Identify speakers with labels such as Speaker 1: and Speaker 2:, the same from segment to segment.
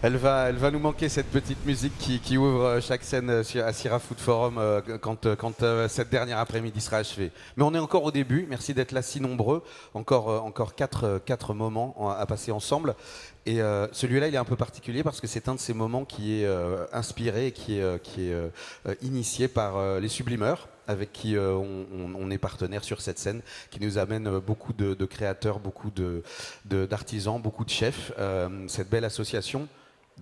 Speaker 1: Elle va nous manquer cette petite musique qui ouvre chaque scène à Sierra Food Forum quand cette dernière après-midi sera achevée. Mais on est encore au début, merci d'être là si nombreux. Encore quatre moments à passer ensemble. Et celui-là, il est un peu particulier parce que c'est un de ces moments qui est inspiré et qui est initié par les Sublimeurs, avec qui on est partenaire sur cette scène, qui nous amène beaucoup de créateurs, beaucoup d'artisans, beaucoup de chefs. Cette belle association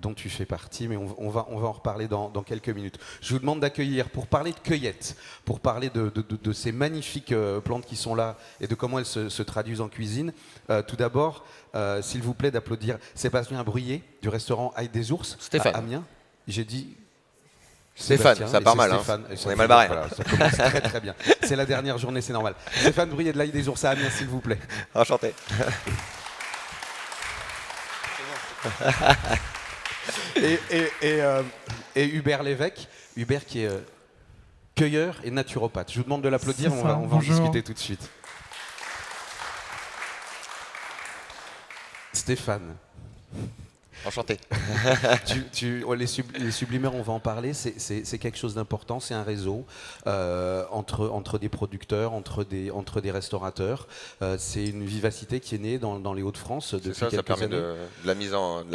Speaker 1: dont tu fais partie, mais on va en reparler dans quelques minutes. Je vous demande d'accueillir, pour parler de cueillette, pour parler de ces magnifiques plantes qui sont là et de comment elles se traduisent en cuisine, tout d'abord, s'il vous plaît, d'applaudir Sébastien Bruyé du restaurant Ail des Ours
Speaker 2: Stéphane.
Speaker 1: à Amiens. J'ai dit
Speaker 2: Stéphane, ça part mal, hein. On est mal barré.
Speaker 1: Voilà, ça commence très très bien. C'est la dernière journée, c'est normal. Stéphane Bruyé de l'Ail des Ours à Amiens, s'il vous plaît.
Speaker 2: Enchanté.
Speaker 1: Et Hubert Lévesque, Hubert qui est cueilleur et naturopathe. Je vous demande de l'applaudir, on va en discuter tout de suite. Stéphane.
Speaker 2: Enchanté.
Speaker 1: Les sublimeurs, on va en parler, c'est quelque chose d'important, c'est un réseau entre des producteurs, entre des restaurateurs. C'est une vivacité qui est née dans les Hauts-de-France depuis quelques années.
Speaker 2: Ça permet de la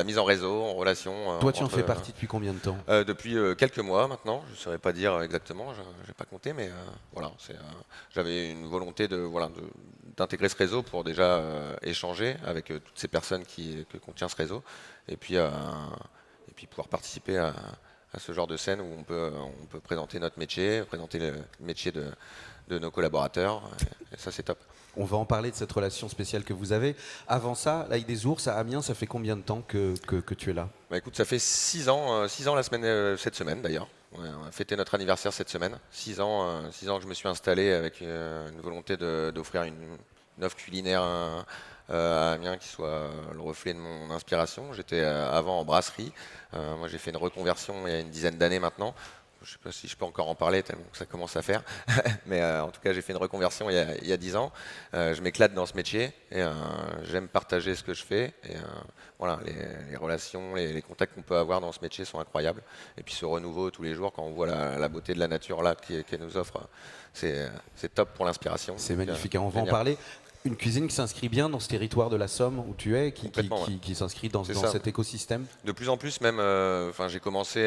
Speaker 2: mise en réseau, en relation.
Speaker 1: Toi, tu en fais partie depuis combien de temps?
Speaker 2: Depuis quelques mois maintenant, je ne saurais pas dire exactement, je n'ai pas compté, mais voilà, j'avais une volonté d'intégrer ce réseau pour déjà échanger avec toutes ces personnes que contient ce réseau. Et puis pouvoir participer à ce genre de scène où on peut présenter notre métier, présenter le métier de nos collaborateurs. Et ça, c'est top.
Speaker 1: On va en parler de cette relation spéciale que vous avez. Avant ça, l'Ail des Ours à Amiens, ça fait combien de temps que tu es là?
Speaker 2: Bah, écoute, ça fait 6 ans cette semaine d'ailleurs. On a fêté notre anniversaire cette semaine. 6 ans que je me suis installé avec une volonté d'offrir une offre culinaire à Amiens qui soit le reflet de mon inspiration. J'étais avant en brasserie. Moi, j'ai fait une reconversion il y a une dizaine d'années maintenant. Je ne sais pas si je peux encore en parler tellement que ça commence à faire. Mais en tout cas, j'ai fait une reconversion il y a 10 ans. Je m'éclate dans ce métier et j'aime partager ce que je fais. Et voilà, les relations, les contacts qu'on peut avoir dans ce métier sont incroyables. Et puis ce renouveau tous les jours, quand on voit la beauté de la nature là qu'elle nous offre, c'est top pour l'inspiration.
Speaker 1: C'est magnifique, on va en parler. Une cuisine qui s'inscrit bien dans ce territoire de la Somme où tu es, qui s'inscrit dans cet écosystème.
Speaker 2: De plus en plus même, j'ai commencé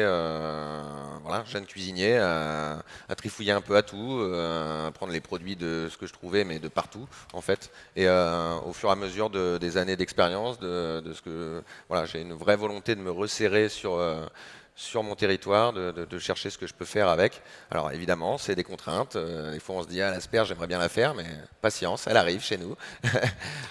Speaker 2: jeune cuisinier à trifouiller un peu à tout, à prendre les produits de ce que je trouvais, mais de partout en fait. Et au fur et à mesure des années d'expérience, j'ai une vraie volonté de me resserrer sur mon territoire, de chercher ce que je peux faire avec. Alors évidemment, c'est des contraintes. Des fois, on se dit, l'asperge, j'aimerais bien la faire, mais patience, elle arrive chez nous.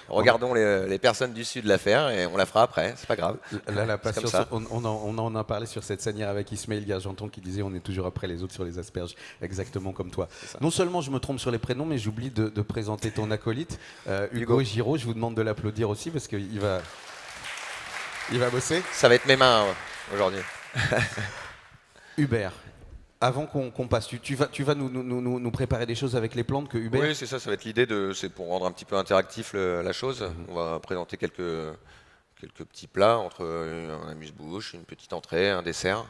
Speaker 2: Regardons les personnes du Sud la faire et on la fera après, c'est pas grave.
Speaker 1: Là, la patience, on en a parlé sur cette scène hier avec Ismaël Gargenton qui disait on est toujours après les autres sur les asperges, exactement comme toi. Non seulement je me trompe sur les prénoms, mais j'oublie de présenter ton acolyte, Hugo Giraud. Je vous demande de l'applaudir aussi parce qu'il va bosser.
Speaker 2: Ça va être mes mains aujourd'hui.
Speaker 1: Hubert, avant qu'on passe, tu vas nous préparer des choses avec les plantes que Hubert...
Speaker 2: Oui, c'est ça va être l'idée, c'est pour rendre un petit peu interactif la chose. On va présenter quelques petits plats entre un amuse-bouche, une petite entrée, un dessert,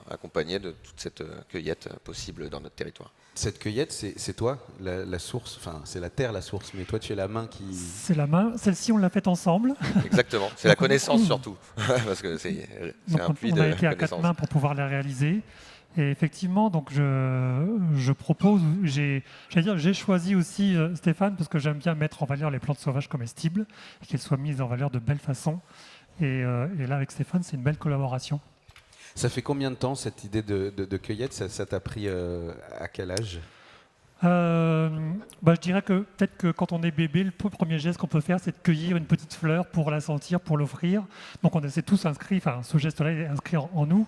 Speaker 2: accompagné de toute cette cueillette possible dans notre territoire.
Speaker 1: Cette cueillette, c'est toi, la source, enfin c'est la terre la source, mais toi tu es la main qui...
Speaker 3: C'est la main, celle-ci on l'a faite ensemble.
Speaker 2: Exactement, c'est la connaissance surtout, parce que c'est un puits de connaissance.
Speaker 3: On a été à 4 mains pour pouvoir la réaliser. Et effectivement, donc je propose, j'ai choisi aussi Stéphane, parce que j'aime bien mettre en valeur les plantes sauvages comestibles, et qu'elles soient mises en valeur de belle façon. Et là avec Stéphane, c'est une belle collaboration.
Speaker 1: Ça fait combien de temps cette idée de cueillette? Ça t'a pris à quel âge?
Speaker 3: Je dirais que peut-être que quand on est bébé, le premier geste qu'on peut faire, c'est de cueillir une petite fleur pour la sentir, pour l'offrir. Donc on s'est tous inscrits, ce geste-là est inscrit en nous.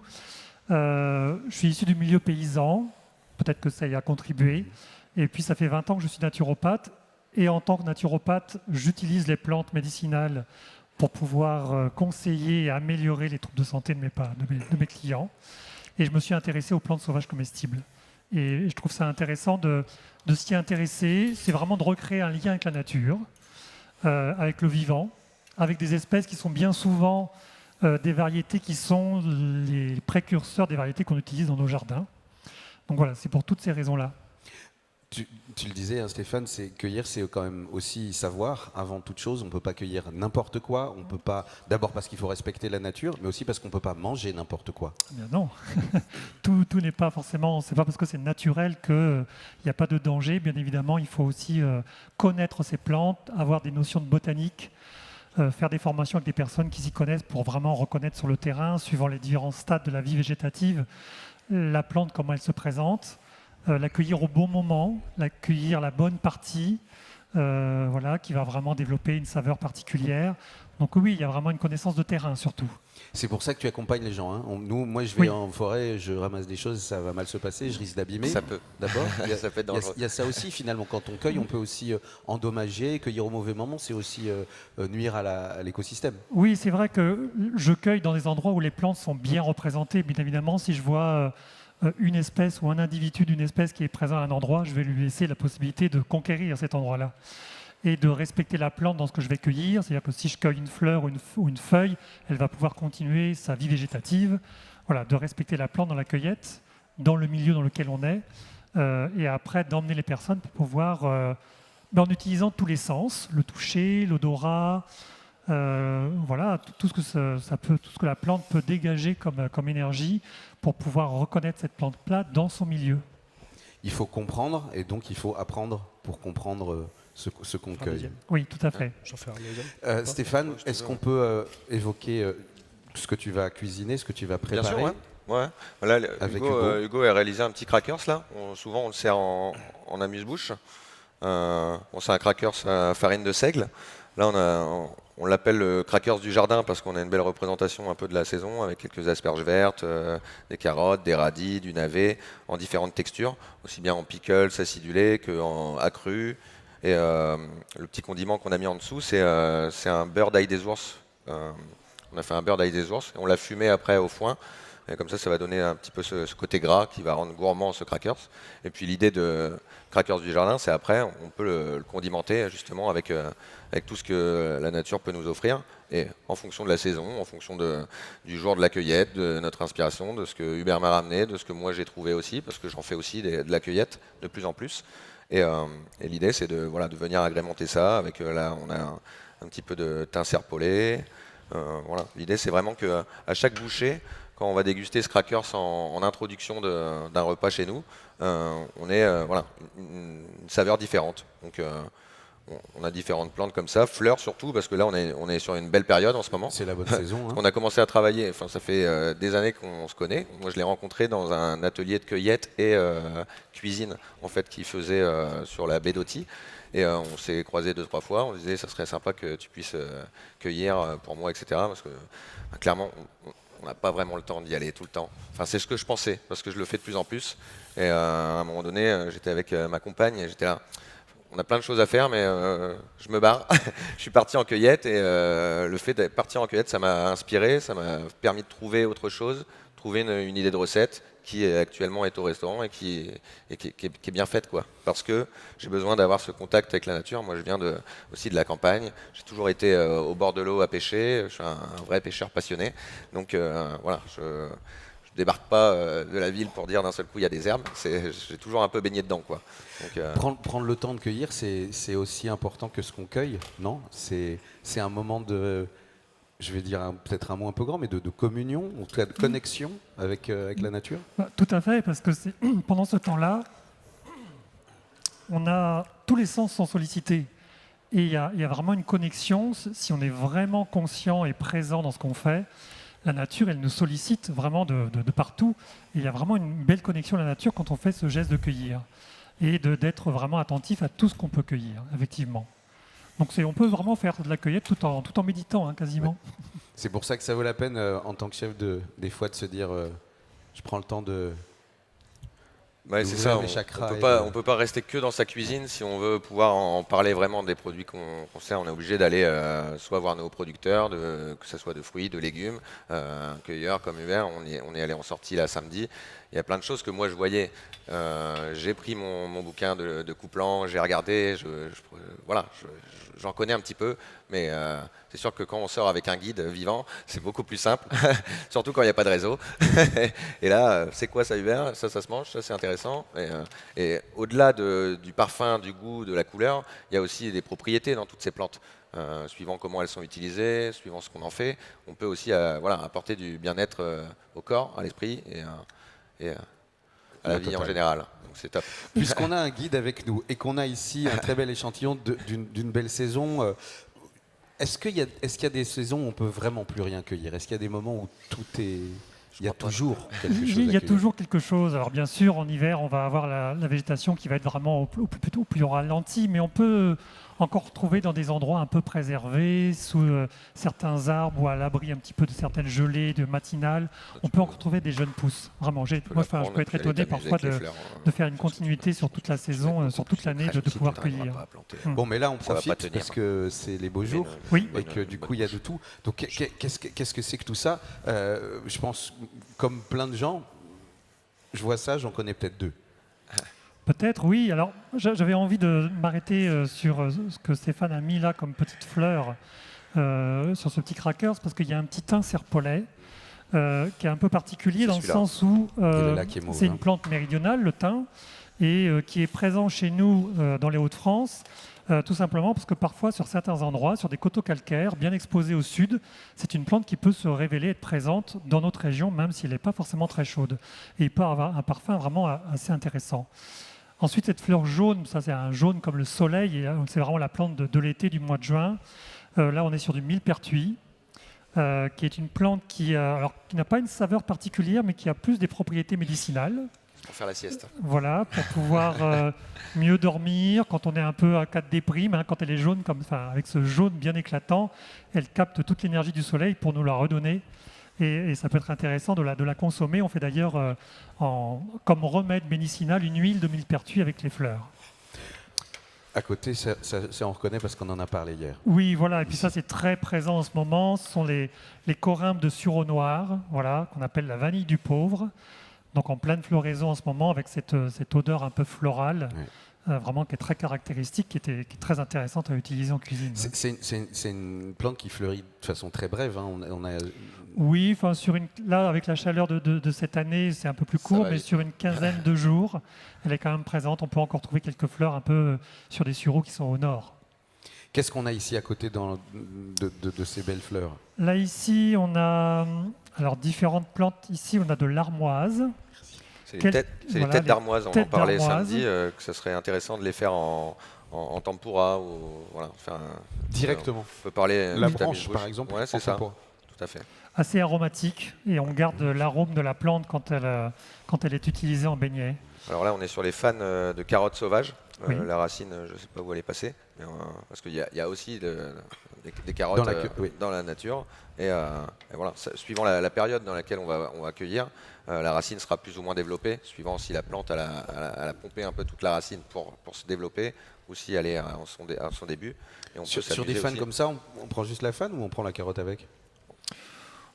Speaker 3: Je suis issu du milieu paysan, peut-être que ça y a contribué. Et puis ça fait 20 ans que je suis naturopathe. Et en tant que naturopathe, j'utilise les plantes médicinales pour pouvoir conseiller et améliorer les troubles de santé de mes clients. Et je me suis intéressé aux plantes sauvages comestibles. Et je trouve ça intéressant de s'y intéresser. C'est vraiment de recréer un lien avec la nature, avec le vivant, avec des espèces qui sont bien souvent des variétés qui sont les précurseurs des variétés qu'on utilise dans nos jardins. Donc voilà, c'est pour toutes ces raisons-là.
Speaker 1: Tu le disais, hein, Stéphane, cueillir, c'est quand même aussi savoir, avant toute chose. On ne peut pas cueillir n'importe quoi. On peut pas, d'abord parce qu'il faut respecter la nature, mais aussi parce qu'on ne peut pas manger n'importe quoi.
Speaker 3: Eh bien non, tout n'est pas forcément, c'est pas parce que c'est naturel qu'il n'y a pas de danger. Bien évidemment, il faut aussi connaître ces plantes, avoir des notions de botanique, faire des formations avec des personnes qui s'y connaissent pour vraiment reconnaître sur le terrain, suivant les différents stades de la vie végétative, la plante, comment elle se présente. L'accueillir au bon moment, l'accueillir la bonne partie, voilà, qui va vraiment développer une saveur particulière. Donc oui, il y a vraiment une connaissance de terrain surtout.
Speaker 1: C'est pour ça que tu accompagnes les gens. Hein. Moi, je vais
Speaker 3: Oui.
Speaker 1: en forêt, je ramasse des choses, ça va mal se passer, je risque d'abîmer.
Speaker 2: Ça peut.
Speaker 1: D'abord,
Speaker 2: Ça peut être dangereux.
Speaker 1: il y a ça aussi finalement. Quand on cueille, on peut aussi endommager, cueillir au mauvais moment, c'est aussi nuire à l'écosystème.
Speaker 3: Oui, c'est vrai que je cueille dans des endroits où les plantes sont bien représentées. Bien évidemment, si je vois une espèce ou un individu d'une espèce qui est présent à un endroit, je vais lui laisser la possibilité de conquérir cet endroit-là et de respecter la plante dans ce que je vais cueillir. C'est-à-dire que si je cueille une fleur ou une feuille, elle va pouvoir continuer sa vie végétative. Voilà, de respecter la plante dans la cueillette, dans le milieu dans lequel on est, et après d'emmener les personnes pour pouvoir, en utilisant tous les sens, le toucher, l'odorat, voilà, tout ce que la plante peut dégager comme énergie pour pouvoir reconnaître cette plante-là dans son milieu.
Speaker 1: Il faut comprendre et donc il faut apprendre pour comprendre ce qu'on cueille.
Speaker 3: Oui, tout à fait.
Speaker 4: J'en fais un deuxième.
Speaker 1: Stéphane, est-ce qu'on peut évoquer ce que tu vas cuisiner, ce que tu vas préparer?
Speaker 2: Bien sûr, ouais. Voilà,
Speaker 1: Avec
Speaker 2: Hugo a réalisé un petit crackers là. Souvent on le sert en amuse-bouche. C'est un crackers à farine de seigle. Là on l'appelle le crackers du jardin parce qu'on a une belle représentation un peu de la saison avec quelques asperges vertes, des carottes, des radis, du navet en différentes textures, aussi bien en pickles, acidulés qu'en accru. Et le petit condiment qu'on a mis en dessous, c'est un beurre d'ail des ours. On a fait un beurre d'ail des ours, on l'a fumé après au foin. Et comme ça va donner un petit peu ce côté gras qui va rendre gourmand ce crackers. Et puis l'idée de crackers du jardin, c'est après, on peut le condimenter justement avec tout ce que la nature peut nous offrir. Et en fonction de la saison, en fonction du jour de la cueillette, de notre inspiration, de ce que Hubert m'a ramené, de ce que moi j'ai trouvé aussi, parce que j'en fais aussi de la cueillette de plus en plus. Et l'idée, c'est de venir agrémenter ça avec, là, on a un petit peu de thym serpolé. Voilà. L'idée, c'est vraiment qu'à chaque bouchée, quand on va déguster ce crackers en introduction d'un repas chez nous, on ait une saveur différente. Donc, on a différentes plantes comme ça, fleurs surtout, parce que là, on est sur une belle période en ce moment.
Speaker 1: C'est la bonne saison. Hein.
Speaker 2: On a commencé à travailler, enfin, ça fait des années qu'on se connaît. Moi, je l'ai rencontré dans un atelier de cueillette et cuisine, en fait, qu'il faisait sur la baie d'Auty. Et on s'est croisés 2-3 fois. On disait, ça serait sympa que tu puisses cueillir pour moi, etc. Parce que, clairement, on n'a pas vraiment le temps d'y aller tout le temps. Enfin, c'est ce que je pensais, parce que je le fais de plus en plus. Et à un moment donné, j'étais avec ma compagne et j'étais là. On a plein de choses à faire, mais je me barre. Je suis parti en cueillette et le fait d'être parti en cueillette, ça m'a inspiré, ça m'a permis de trouver autre chose, trouver une idée de recette qui actuellement est au restaurant et qui est bien faite, quoi. Parce que j'ai besoin d'avoir ce contact avec la nature. Moi, je viens aussi de la campagne. J'ai toujours été au bord de l'eau à pêcher. Je suis un vrai pêcheur passionné. Donc voilà, je débarque pas de la ville pour dire d'un seul coup il y a des herbes. J'ai toujours un peu baigné dedans, quoi. Donc,
Speaker 1: prendre le temps de cueillir, c'est aussi important que ce qu'on cueille, non? C'est un moment de, je vais dire peut-être un mot un peu grand, mais de communion, en tout cas de connexion avec la nature.
Speaker 3: Tout à fait, parce que pendant ce temps-là, tous les sens sont sollicités. Et il y a vraiment une connexion, si on est vraiment conscient et présent dans ce qu'on fait. La nature, elle nous sollicite vraiment de partout. Et il y a vraiment une belle connexion à la nature quand on fait ce geste de cueillir. Et d'être vraiment attentif à tout ce qu'on peut cueillir, effectivement. Donc on peut vraiment faire de la cueillette tout en méditant, hein, quasiment.
Speaker 1: Ouais. C'est pour ça que ça vaut la peine, en tant que chef, des fois de se dire, je prends le temps de
Speaker 2: Ouais, c'est
Speaker 1: D'ouvrir
Speaker 2: ça,
Speaker 1: les
Speaker 2: on
Speaker 1: chakras
Speaker 2: peut
Speaker 1: et
Speaker 2: pas,
Speaker 1: de-
Speaker 2: on peut pas rester que dans sa cuisine. Si on veut pouvoir en parler vraiment des produits qu'on sert, on est obligé d'aller soit voir nos producteurs, que ce soit de fruits, de légumes, un cueilleur comme Hubert, on est allé en sortie là samedi. Il y a plein de choses que moi je voyais. J'ai pris mon bouquin de Coupland, j'ai regardé, voilà, j'en connais un petit peu, mais c'est sûr que quand on sort avec un guide vivant, c'est beaucoup plus simple, surtout quand il n'y a pas de réseau. Et là, c'est quoi ça, Hubert? Ça se mange, ça c'est intéressant. Et au-delà du parfum, du goût, de la couleur, il y a aussi des propriétés dans toutes ces plantes. Suivant comment elles sont utilisées, suivant ce qu'on en fait, on peut aussi voilà, apporter du bien-être au corps, à l'esprit et à la vie en général. Donc c'est top.
Speaker 1: Puisqu'on a un guide avec nous et qu'on a ici un très bel échantillon d'une belle saison, est-ce qu'il y a des saisons où on peut vraiment plus rien cueillir? Est-ce qu'il y a des moments où tout est... Il y a toujours quelque chose
Speaker 3: Il y
Speaker 1: à
Speaker 3: a
Speaker 1: cueillir.
Speaker 3: toujours quelque chose. Alors bien sûr, en hiver, on va avoir la végétation qui va être vraiment au plus ralenti, mais on peut encore trouver dans des endroits un peu préservés, sous certains arbres ou à l'abri un petit peu de certaines gelées, de matinales. On peut encore trouver des jeunes pousses. Vraiment, je peux être étonné parfois de faire une continuité sur toute la saison, sur toute l'année, de pouvoir cueillir.
Speaker 1: Bon, mais là, on
Speaker 2: Ça va pas
Speaker 1: profite
Speaker 2: tenir.
Speaker 1: parce que c'est les beaux jours
Speaker 3: Oui.
Speaker 1: et que du coup, il y a de tout. Donc, qu'est-ce que c'est que tout ça? Je pense, comme plein de gens, je vois ça, j'en connais peut-être deux.
Speaker 3: Peut-être, oui. Alors, j'avais envie de m'arrêter sur ce que Stéphane a mis là comme petite fleur sur ce petit crackers, parce qu'il y a un petit thym serpolet qui est un peu particulier
Speaker 2: C'est
Speaker 3: dans le
Speaker 2: celui-là.
Speaker 3: sens où
Speaker 1: est là qui est mauve,
Speaker 3: c'est
Speaker 1: hein.
Speaker 3: une plante méridionale, le thym, et qui est présent chez nous dans les Hauts-de-France, tout simplement parce que parfois sur certains endroits, sur des coteaux calcaires bien exposés au sud, c'est une plante qui peut se révéler être présente dans notre région, même si elle n'est pas forcément très chaude. Et il peut avoir un parfum vraiment assez intéressant. Ensuite, cette fleur jaune, ça c'est un jaune comme le soleil, et c'est vraiment la plante de l'été du mois de juin. Là, on est sur du millepertuis, qui est une plante qui n'a pas une saveur particulière, mais qui a plus des propriétés médicinales.
Speaker 2: Pour faire la sieste.
Speaker 3: Voilà, pour pouvoir mieux dormir quand on est un peu à cas de déprime, hein, quand elle est jaune, avec ce jaune bien éclatant, elle capte toute l'énergie du soleil pour nous la redonner. Et ça peut être intéressant de la consommer. On fait d'ailleurs comme remède médicinal une huile de millepertuis avec les fleurs.
Speaker 1: À côté, ça, on reconnaît parce qu'on en a parlé hier.
Speaker 3: Oui, voilà. Et puis ça, c'est très présent en ce moment. Ce sont les corymbes de sureau noir, voilà, qu'on appelle la vanille du pauvre. Donc en pleine floraison en ce moment, avec cette odeur un peu florale, vraiment qui est très caractéristique, qui est très intéressante à utiliser en cuisine.
Speaker 1: C'est une plante qui fleurit de façon très brève. Hein.
Speaker 3: Oui, enfin là avec la chaleur de cette année, c'est un peu plus court, mais sur une quinzaine de jours, elle est quand même présente. On peut encore trouver quelques fleurs un peu sur des sureaux qui sont au nord.
Speaker 1: Qu'est-ce qu'on a ici à côté de ces belles fleurs?
Speaker 3: Là ici, on a différentes plantes. Ici, on a de l'armoise.
Speaker 2: C'est les têtes d'armoise, on en parlait samedi, que ce serait intéressant de les faire en tempura ou voilà,
Speaker 1: directement.
Speaker 2: On peut parler
Speaker 1: la branche par exemple.
Speaker 2: Ouais, c'est ça. Tout à fait.
Speaker 3: Assez aromatique et on garde l'arôme de la plante quand elle est utilisée en beignet.
Speaker 2: Alors là, on est sur les fans de carottes sauvages.
Speaker 3: Oui.
Speaker 2: La racine, je ne sais pas où elle est passée, mais, parce qu'il y a aussi des carottes dans la nature. Et voilà, suivant la période dans laquelle on va cueillir, la racine sera plus ou moins développée, suivant si la plante elle a pompé un peu toute la racine pour se développer, ou si elle est à son début. Et
Speaker 1: sur des fans comme ça, on prend juste la fan ou on prend la carotte avec?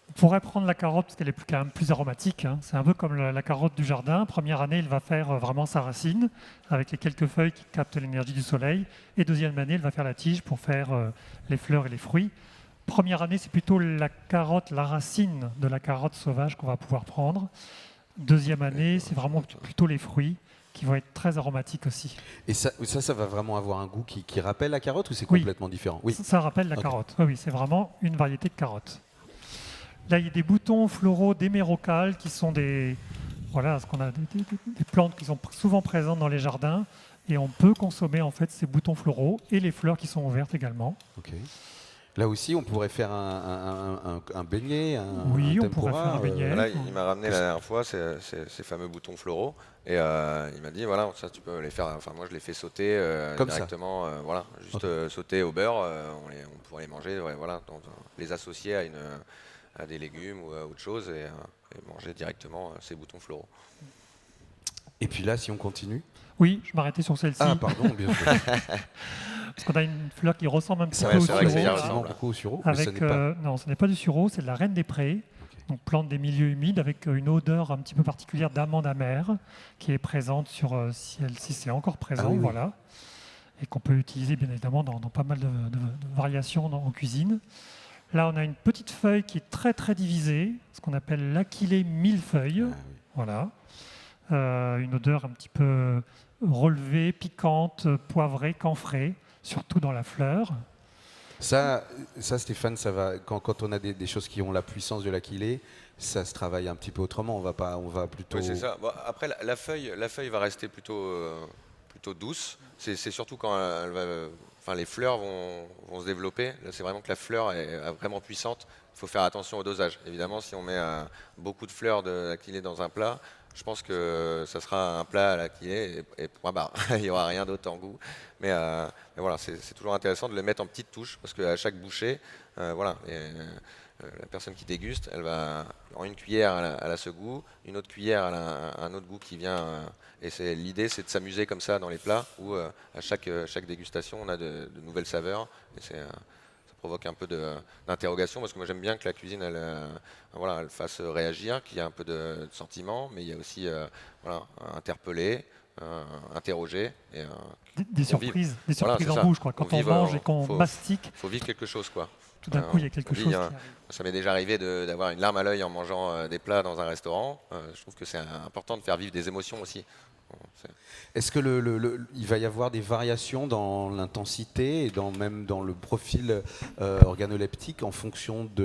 Speaker 3: On pourrait prendre la carotte parce qu'elle est quand même plus aromatique. Hein. C'est un peu comme la carotte du jardin. Première année, elle va faire vraiment sa racine avec les quelques feuilles qui captent l'énergie du soleil. Et deuxième année, elle va faire la tige pour faire les fleurs et les fruits. Première année, c'est plutôt la carotte, la racine de la carotte sauvage qu'on va pouvoir prendre. Deuxième année, c'est vraiment plutôt les fruits qui vont être très aromatiques aussi.
Speaker 1: Et ça va vraiment avoir un goût qui rappelle la carotte ou c'est complètement différent?
Speaker 3: Oui, ça rappelle la carotte. Oui, c'est vraiment une variété de carottes. Là, il y a des boutons floraux d'hémérocale qui sont des plantes qui sont souvent présentes dans les jardins et on peut consommer en fait ces boutons floraux et les fleurs qui sont ouvertes également.
Speaker 1: Ok. Là aussi, on pourrait faire un beignet,
Speaker 3: oui,
Speaker 1: un
Speaker 3: on pourrait faire un beignet.
Speaker 2: Là, il m'a ramené la dernière fois ces fameux boutons floraux et il m'a dit voilà, ça tu peux les faire. Enfin, moi je les fais sauter directement, voilà, juste sauter au beurre. On pourrait les manger, voilà, les associer à des légumes ou à autre chose et manger directement ces boutons floraux.
Speaker 1: Et puis là, si on continue.
Speaker 3: Oui, je m'arrêtais sur celle-ci.
Speaker 1: Ah, pardon, bien sûr.
Speaker 3: Parce qu'on a une fleur qui ressemble un petit
Speaker 2: Ouais,
Speaker 3: peu au
Speaker 2: c'est vrai que ça y
Speaker 3: sureau.
Speaker 2: ressemble.
Speaker 1: Beaucoup au sureau, mais
Speaker 3: Avec,
Speaker 1: ce n'est pas.
Speaker 3: non, ce n'est pas du sureau, c'est de la reine des prés. Donc plante des milieux humides avec une odeur un petit peu particulière d'amande amère qui est présente si c'est encore présent,
Speaker 1: Ah oui, oui.
Speaker 3: voilà. Et qu'on peut utiliser bien évidemment dans pas mal de variations en cuisine. Là, on a une petite feuille qui est très très divisée, ce qu'on appelle l'Achillée millefeuille.
Speaker 1: Ah oui.
Speaker 3: Voilà. Une odeur un petit peu relevée, piquante, poivrée, camphrée, surtout dans la fleur.
Speaker 1: Ça, Stéphane, ça va. Quand on a des choses qui ont la puissance de l'Aquilée, ça se travaille un petit peu autrement. On va plutôt.
Speaker 2: Oui, c'est ça. Bon, après, la feuille va rester plutôt douce. C'est surtout quand les fleurs vont se développer. Là, c'est vraiment que la fleur est vraiment puissante. Il faut faire attention au dosage. Évidemment, si on met beaucoup de fleurs d'Aquilée dans un plat, je pense que ça sera un plat à l'Aquilée et point barre. Il n'y aura rien d'autre en goût. Mais voilà, c'est toujours intéressant de le mettre en petites touches parce qu'à chaque bouchée, voilà. La personne qui déguste, elle va en une cuillère, elle a ce goût, une autre cuillère, elle a un autre goût qui vient. Et l'idée, c'est de s'amuser comme ça dans les plats où à chaque dégustation, on a de nouvelles saveurs. Et ça provoque un peu d'interrogation parce que moi j'aime bien que la cuisine, elle fasse réagir, qu'il y ait un peu de sentiment, mais il y a aussi interpeller, interroger. Et,
Speaker 3: Des surprises en bouche, quoi. Quand on mange et qu'on mastique.
Speaker 2: Il faut vivre quelque chose, quoi.
Speaker 3: Tout d'un coup, il y a quelque chose qui arrive.
Speaker 2: Ça m'est déjà arrivé d'avoir une larme à l'œil en mangeant des plats dans un restaurant. Je trouve que c'est important de faire vivre des émotions aussi.
Speaker 1: Est-ce que il va y avoir des variations dans l'intensité et même dans le profil organoleptique en fonction de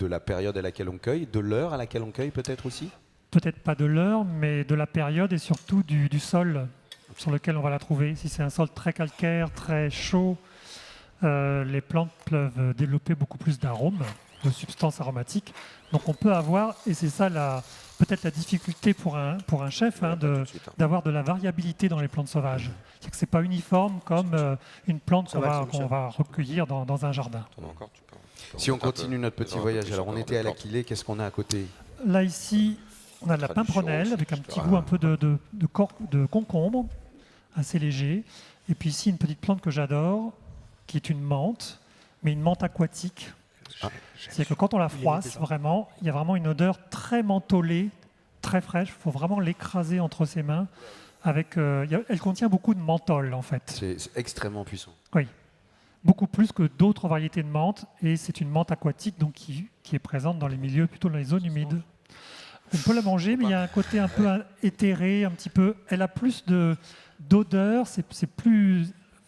Speaker 1: la période à laquelle on cueille, de l'heure à laquelle on cueille peut-être aussi?
Speaker 3: Peut-être pas de l'heure, mais de la période et surtout du sol sur lequel on va la trouver. Si c'est un sol très calcaire, très chaud, les plantes peuvent développer beaucoup plus d'arômes, de substances aromatiques. Donc on peut avoir, et c'est ça peut-être la difficulté pour un chef, d'avoir de la variabilité dans les plantes sauvages. C'est que c'est pas uniforme comme une plante qu'on va recueillir dans un jardin.
Speaker 1: Si on continue notre petit voyage, alors on était à l'Aquilée, qu'est-ce qu'on a à côté?
Speaker 3: Là ici, on a de la pimprenelle avec un petit goût un peu de concombre, assez léger. Et puis ici, une petite plante que j'adore, qui est une menthe, mais une menthe aquatique. C'est que quand on la froisse, vraiment, il y a vraiment une odeur très mentholée, très fraîche. Il faut vraiment l'écraser entre ses mains. Elle contient beaucoup de menthol, en fait.
Speaker 1: C'est extrêmement puissant.
Speaker 3: Oui, beaucoup plus que d'autres variétés de menthe. Et c'est une menthe aquatique donc, qui est présente dans les milieux, plutôt dans les zones humides. On peut la manger, mais il y a un côté un peu éthéré, un petit peu. Elle a plus d'odeur, c'est plus,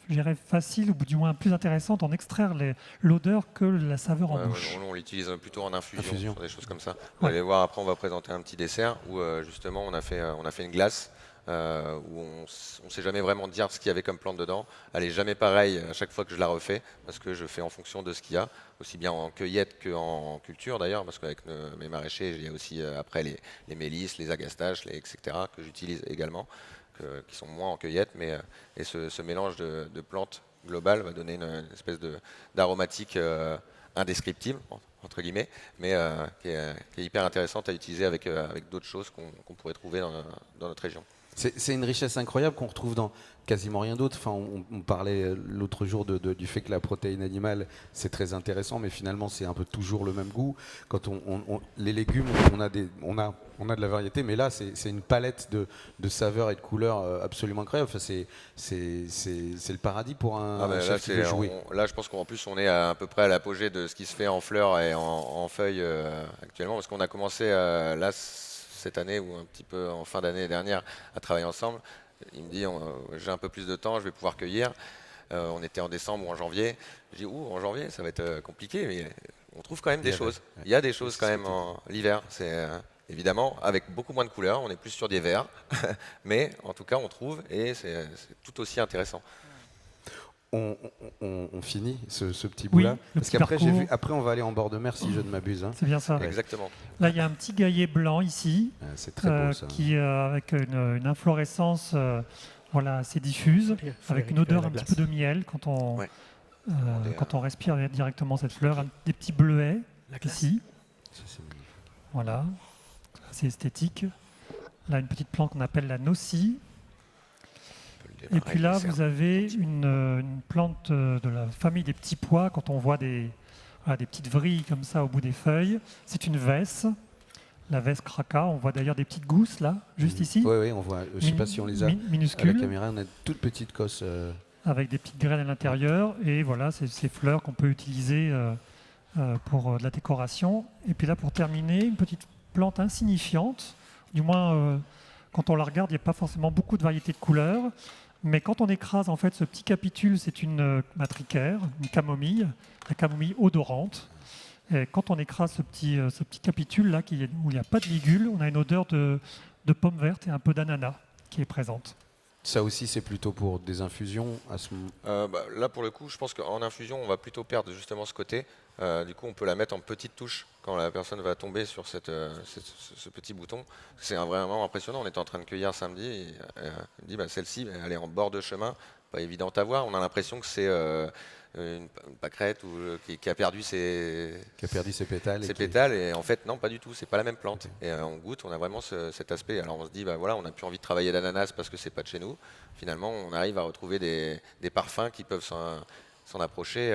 Speaker 3: je dirais, facile, ou du moins plus intéressant d'en extraire l'odeur que la saveur en bouche.
Speaker 2: On l'utilise plutôt en infusion, sur des choses comme ça. Vous
Speaker 3: Ouais.
Speaker 2: allez voir, après on va présenter un petit dessert où justement on a fait une glace où on ne sait jamais vraiment dire ce qu'il y avait comme plante dedans. Elle n'est jamais pareille à chaque fois que je la refais parce que je fais en fonction de ce qu'il y a, aussi bien en cueillette qu'en culture d'ailleurs, parce qu'avec mes maraîchers, il y a aussi après les mélisses, les agastaches, etc. que j'utilise également, qui sont moins en cueillette, et ce mélange de plantes globales va donner une espèce d'aromatique indescriptible, entre guillemets, mais qui est hyper intéressante à utiliser avec d'autres choses qu'on pourrait trouver dans notre région.
Speaker 1: C'est une richesse incroyable qu'on retrouve dans quasiment rien d'autre. Enfin, on parlait l'autre jour du fait que la protéine animale, c'est très intéressant, mais finalement, c'est un peu toujours le même goût. Quand les légumes, on a de la variété, mais là, c'est une palette de saveurs et de couleurs absolument incroyable. Enfin, c'est le paradis pour un chef qui veut jouer.
Speaker 2: Là, je pense qu'en plus, on est à peu près à l'apogée de ce qui se fait en fleurs et en feuilles actuellement, parce qu'on a commencé là cette année ou un petit peu en fin d'année dernière à travailler ensemble. Il me dit j'ai un peu plus de temps, je vais pouvoir cueillir. On était en décembre ou en janvier. Je dis en janvier ça va être compliqué, mais on trouve quand même des choses. Il y a des choses quand même l'hiver. C'est évidemment avec beaucoup moins de couleurs. On est plus sur des verts, mais en tout cas on trouve et c'est tout aussi intéressant.
Speaker 1: On finit ce petit bout-là. Parce qu'après, après, on va aller en bord de mer, si je ne m'abuse.
Speaker 3: C'est bien ça.
Speaker 2: Exactement.
Speaker 3: Là, il y a un petit gaillet blanc ici,
Speaker 1: c'est très beau, ça.
Speaker 3: qui avec une inflorescence assez diffuse, avec une odeur un petit peu de miel quand on respire directement cette fleur. Des petits bleuets ici. Voilà, c'est esthétique. Là, une petite plante qu'on appelle la nossie.
Speaker 2: On peut le
Speaker 3: Et
Speaker 2: démarrer,
Speaker 3: puis là,
Speaker 2: le cerf.
Speaker 3: vous avez une plante de la famille des petits pois. Quand on voit des petites vrilles comme ça au bout des feuilles, c'est une vesse. La vesse cracca. On voit d'ailleurs des petites gousses là, juste ici.
Speaker 1: Oui, on voit. Je ne sais pas si on les a à la
Speaker 3: Minuscules,
Speaker 1: caméra. On a de toutes petites cosses.
Speaker 3: avec des petites graines à l'intérieur. Et voilà, c'est ces fleurs qu'on peut utiliser pour de la décoration. Et puis là, pour terminer, une petite plante insignifiante. Du moins, quand on la regarde, il n'y a pas forcément beaucoup de variétés de couleurs. Mais quand on écrase en fait ce petit capitule, c'est une matricaire, une camomille, la camomille odorante. Et quand on écrase ce petit capitule là, où il n'y a pas de ligule, on a une odeur de pomme verte et un peu d'ananas qui est présente.
Speaker 1: Ça aussi, c'est plutôt pour des infusions à ce moment.
Speaker 2: Là, pour le coup, je pense qu'en infusion, on va plutôt perdre justement ce côté. Du coup, on peut la mettre en petites touches quand la personne va tomber sur ce petit bouton. C'est vraiment impressionnant. On était en train de cueillir samedi et elle me dit celle-ci, elle est en bord de chemin, pas évidente à voir. On a l'impression que c'est une pâquerette qui a perdu ses
Speaker 1: pétales.
Speaker 2: pétales. Et en fait, non, pas du tout. C'est pas la même plante. Et on goûte, on a vraiment cet aspect. Alors on se dit, voilà, on n'a plus envie de travailler d'ananas parce que c'est pas de chez nous. Finalement, on arrive à retrouver des parfums qui peuvent s'en approcher,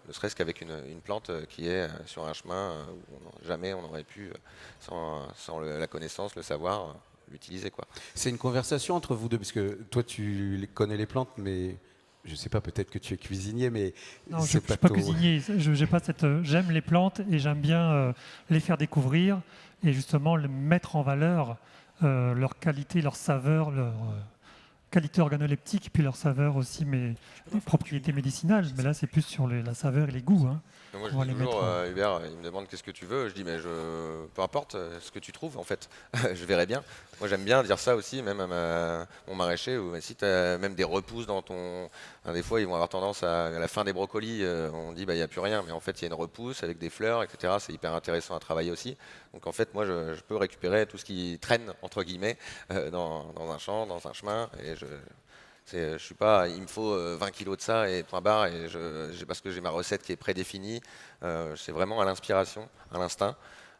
Speaker 2: ne serait-ce qu'avec une plante qui est sur un chemin où jamais on aurait pu, sans la connaissance, le savoir, l'utiliser, quoi.
Speaker 1: C'est une conversation entre vous deux, parce que toi, tu connais les plantes, mais je ne sais pas, peut-être que tu es cuisinier, mais
Speaker 3: Non, je ne suis pas cuisinier. J'aime les plantes et j'aime bien les faire découvrir et justement mettre en valeur leur qualité, leur saveur, leur qualité organoleptique, puis leur saveur aussi, mais les propriétés médicinales. Mais là, c'est plus sur la saveur et les goûts. Hein.
Speaker 2: Moi,
Speaker 3: On va
Speaker 2: je dis
Speaker 3: les
Speaker 2: toujours,
Speaker 3: mettre,
Speaker 2: Hubert, il me demande qu'est-ce que tu veux. Je dis, mais peu importe ce que tu trouves, en fait, je verrai bien. Moi, j'aime bien dire ça aussi, même à mon maraîcher, ou si tu as même des repousses dans ton. Des fois, ils vont avoir tendance à la fin des brocolis, on dit, il n'y a plus rien, mais en fait, il y a une repousse avec des fleurs, etc. C'est hyper intéressant à travailler aussi. Donc, en fait, moi, je peux récupérer tout ce qui traîne, entre guillemets, dans un champ, dans un chemin, et je suis pas, il me faut 20 kilos de ça et point barre, et parce que j'ai ma recette qui est prédéfinie. C'est vraiment à l'inspiration, à l'instinct,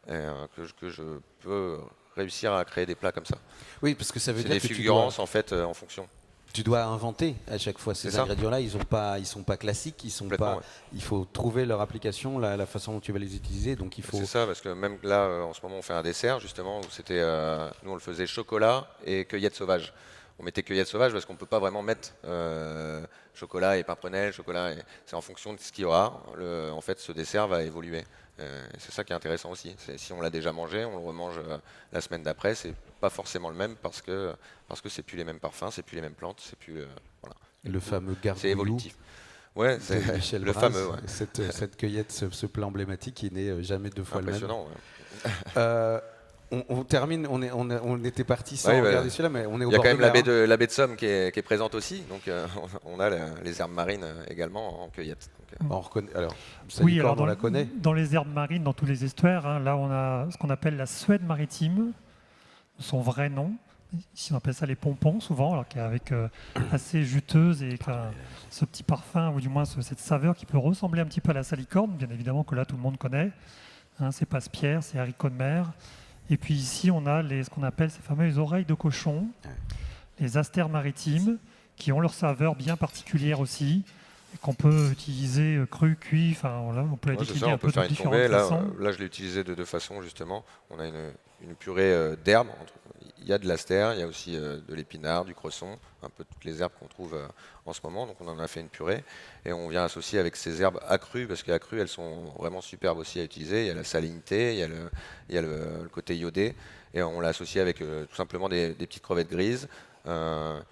Speaker 2: que je peux réussir à créer des plats comme ça.
Speaker 1: Oui, parce que ça veut
Speaker 2: C'est
Speaker 1: dire
Speaker 2: des
Speaker 1: que
Speaker 2: fulgurances en fait en fonction.
Speaker 1: tu dois inventer à chaque fois ces
Speaker 2: C'est ça.
Speaker 1: ingrédients-là. Ils sont pas classiques,
Speaker 2: Complètement, ouais.
Speaker 1: il faut trouver leur application, la façon dont tu vas les utiliser. Donc il faut.
Speaker 2: C'est ça, parce que même là, en ce moment, on fait un dessert justement où c'était, nous on le faisait chocolat et cueillette sauvage. On mettait cueillette sauvage parce qu'on ne peut pas vraiment mettre chocolat et pimprenelle, c'est en fonction de ce qu'il y aura. En fait, ce dessert va évoluer. C'est ça qui est intéressant aussi. Si on l'a déjà mangé, on le remange la semaine d'après, c'est pas forcément le même parce que c'est plus les mêmes parfums, c'est plus les mêmes plantes, c'est plus voilà.
Speaker 1: Le fameux gargouillou.
Speaker 2: C'est évolutif. Ouais,
Speaker 1: de
Speaker 2: c'est
Speaker 1: Michel
Speaker 2: le
Speaker 1: Braz,
Speaker 2: fameux. Ouais.
Speaker 1: cette cueillette, ce plat emblématique qui n'est jamais deux fois le même.
Speaker 2: Impressionnant. Ouais.
Speaker 1: On termine, on était parti sans
Speaker 2: Ouais,
Speaker 1: regarder celui-là, mais on est au
Speaker 2: Il y a
Speaker 1: bord
Speaker 2: quand même
Speaker 1: de mer,
Speaker 2: la baie de Somme qui est présente aussi, donc on a les herbes marines également en cueillette. Donc,
Speaker 1: On reconnaît, alors,
Speaker 3: Oui,
Speaker 1: on
Speaker 3: alors
Speaker 1: la connaît.
Speaker 3: dans les herbes marines, dans tous les estuaires, hein, là on a ce qu'on appelle la Suède maritime, son vrai nom. Ici on appelle ça les pompons souvent, alors qui est avec assez juteuse et ce petit parfum, ou du moins cette saveur qui peut ressembler un petit peu à la salicorne, bien évidemment que là tout le monde connaît. Hein, c'est passe-pierre, c'est haricots de mer. Et puis ici on a ce qu'on appelle ces fameuses oreilles de cochon, les astères maritimes, qui ont leur saveur bien particulière aussi, et qu'on peut utiliser cru, cuit, enfin voilà, on peut la décliner un peu de différentes façons.
Speaker 2: Là, je l'ai utilisé de deux façons justement. On a une purée d'herbes. Il y a de l'astère, il y a aussi de l'épinard, du cresson, un peu toutes les herbes qu'on trouve en ce moment. Donc on en a fait une purée et on vient associer avec ces herbes accrues, parce qu'accrues elles sont vraiment superbes aussi à utiliser. Il y a la salinité, il y a le côté iodé, et on l'a associé avec tout simplement des petites crevettes grises, une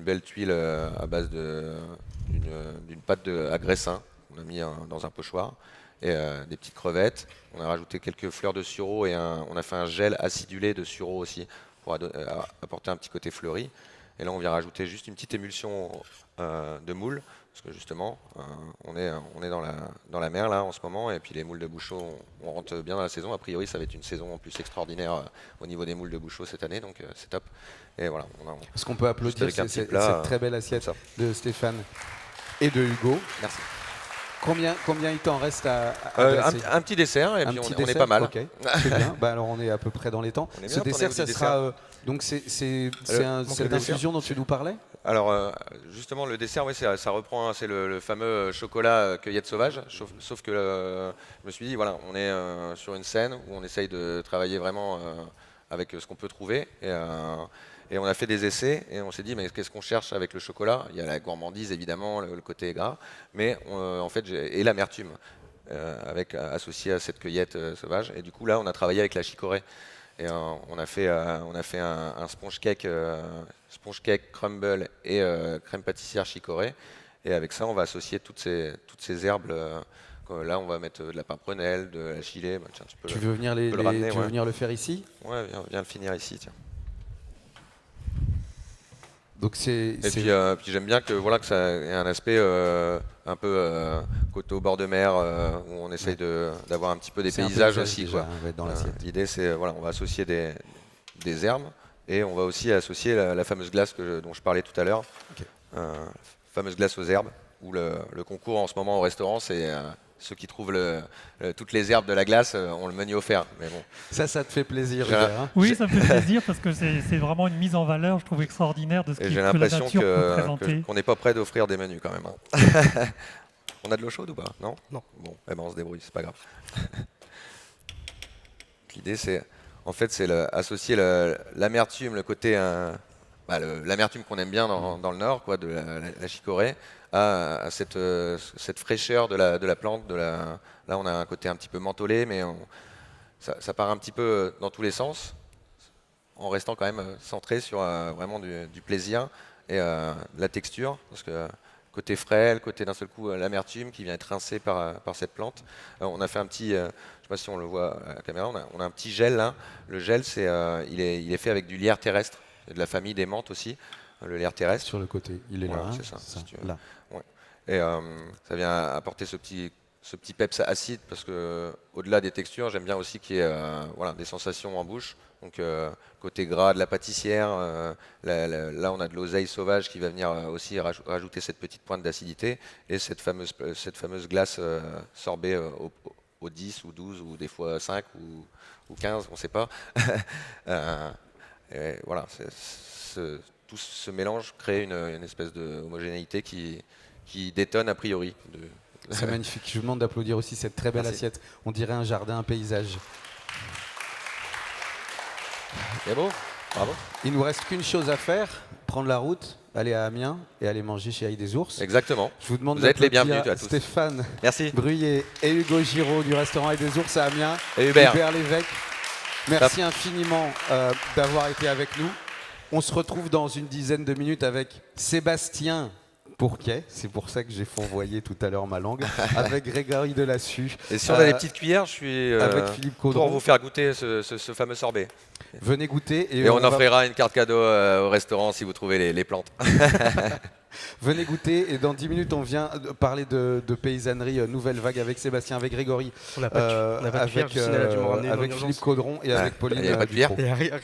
Speaker 2: belle tuile à base d'une pâte à graissin qu'on a mis dans un pochoir, et des petites crevettes. On a rajouté quelques fleurs de sureau et on a fait un gel acidulé de sureau aussi pour apporter un petit côté fleuri. Et là, on vient rajouter juste une petite émulsion de moules, parce que justement, on est dans la mer là en ce moment, et puis les moules de Bouchot, on rentre bien dans la saison. A priori, ça va être une saison en plus extraordinaire au niveau des moules de Bouchot cette année, donc c'est top. Et voilà.
Speaker 1: Est-ce qu'on peut applaudir cette très belle assiette de Stéphane et de Hugo?
Speaker 2: Merci.
Speaker 1: Combien il t'en reste à glacer?
Speaker 2: Un petit dessert, et
Speaker 1: Un
Speaker 2: puis
Speaker 1: petit
Speaker 2: on est
Speaker 1: dessert,
Speaker 2: pas mal.
Speaker 1: ok, c'est bien. Bah, alors on est à peu près dans les temps.
Speaker 2: On est
Speaker 1: Ce
Speaker 2: bien,
Speaker 1: dessert,
Speaker 2: attendez-vous
Speaker 1: ça
Speaker 2: du
Speaker 1: sera. Donc c'est
Speaker 2: le
Speaker 1: l'infusion dont tu nous parlais?
Speaker 2: Alors, justement, le dessert, ouais, ça reprend, c'est le fameux chocolat cueillette sauvage, sauf que je me suis dit, voilà, on est sur une scène où on essaye de travailler vraiment avec ce qu'on peut trouver. Et on a fait des essais et on s'est dit, mais qu'est-ce qu'on cherche avec le chocolat? Il y a la gourmandise, évidemment, le côté gras, mais en fait, et l'amertume, associée à cette cueillette sauvage. Et du coup, là, on a travaillé avec la chicorée. Et on a fait un sponge cake crumble et crème pâtissière chicorée. Et avec ça, on va associer toutes ces herbes. Là, on va mettre de la pimprenelle, de la chilée. Bah, tiens,
Speaker 1: Tu veux venir
Speaker 2: le ramener,
Speaker 1: tu veux venir le faire ici?
Speaker 2: Ouais, viens le finir ici, tiens.
Speaker 1: Donc
Speaker 2: puis j'aime bien que ça ait un aspect un peu côte au bord de mer où on essaye d'avoir un petit peu des paysages aussi.
Speaker 1: Déjà, hein, va être dans l'assiette.
Speaker 2: L'idée c'est on va associer des herbes et on va aussi associer la fameuse glace dont je parlais tout à l'heure.
Speaker 1: Ok.
Speaker 2: Fameuse glace aux herbes où le concours en ce moment au restaurant c'est ceux qui trouvent toutes les herbes de la glace ont le menu offert. Mais bon.
Speaker 1: Ça te fait plaisir, Hubert, hein?
Speaker 3: Oui, ça me fait plaisir parce que c'est vraiment une mise en valeur, je trouve, extraordinaire de ce
Speaker 2: Et j'ai
Speaker 3: que la
Speaker 2: l'impression
Speaker 3: nature peut présenter.
Speaker 2: qu'on n'est pas prêt d'offrir des menus quand même. Hein. On a de l'eau chaude ou pas? Non. Bon, eh ben on se débrouille, c'est pas grave. L'idée c'est associer l'amertume, le côté l'amertume qu'on aime bien dans le nord, quoi, de la chicorée, à cette fraîcheur de la plante. Là, on a un côté un petit peu mentholé, mais ça part un petit peu dans tous les sens, en restant quand même centré sur vraiment du plaisir et la texture, parce que côté frais, côté d'un seul coup l'amertume qui vient être rincée par cette plante. On a fait un petit, je ne sais pas si on le voit à la caméra, on a un petit gel là. Le gel, il est fait avec du lierre terrestre, et de la famille des menthes aussi, le lierre terrestre.
Speaker 1: Sur le côté, il est là.
Speaker 2: Voilà,
Speaker 1: Hein,
Speaker 2: c'est ça. Si tu veux.
Speaker 1: Là.
Speaker 2: Ouais. Et ça vient apporter ce petit peps acide parce que au-delà des textures, j'aime bien aussi qu'il y ait des sensations en bouche. Donc côté gras de la pâtissière, là on a de l'oseille sauvage qui va venir aussi rajouter cette petite pointe d'acidité et cette fameuse glace sorbet au 10 ou 12 ou des fois 5 ou 15, on ne sait pas. Et voilà, tout ce mélange crée une espèce d'homogénéité qui détonne a priori.
Speaker 1: C'est magnifique. Je vous demande d'applaudir aussi cette très belle
Speaker 2: Merci.
Speaker 1: assiette. On dirait un jardin, un paysage.
Speaker 2: C'est beau, bravo.
Speaker 1: Il nous reste qu'une chose à faire, prendre la route, aller à Amiens et aller manger chez Aïe des Ours.
Speaker 2: Exactement.
Speaker 1: Je vous demande
Speaker 2: Vous êtes les
Speaker 1: d'applaudir
Speaker 2: bienvenus à tous.
Speaker 1: Stéphane
Speaker 2: Merci.
Speaker 1: Bruyé et Hugo Giraud du restaurant Aïe des Ours à Amiens.
Speaker 2: Et Hubert.
Speaker 1: Lévesque. Merci infiniment d'avoir été avec nous. On se retrouve dans une dizaine de minutes avec Sébastien Pourquet, c'est pour ça que j'ai fourvoyé tout à l'heure ma langue, avec Grégory Delassus.
Speaker 2: Et si on a des petites cuillères, je suis
Speaker 1: avec Philippe Caudron.
Speaker 2: pour vous faire goûter ce fameux sorbet.
Speaker 1: Venez goûter.
Speaker 2: Et on offrira une carte cadeau au restaurant si vous trouvez les plantes.
Speaker 1: Venez goûter et dans 10 minutes on vient parler de paysannerie Nouvelle Vague avec Sébastien, avec Grégory,
Speaker 4: On n'a pas de cuillère, Justine, elle a dû me ramener dans
Speaker 1: avec
Speaker 4: l'urgence.
Speaker 1: Philippe Caudron et avec Pauline.
Speaker 2: Il n'y a pas de cuillère.
Speaker 4: Il y a rien.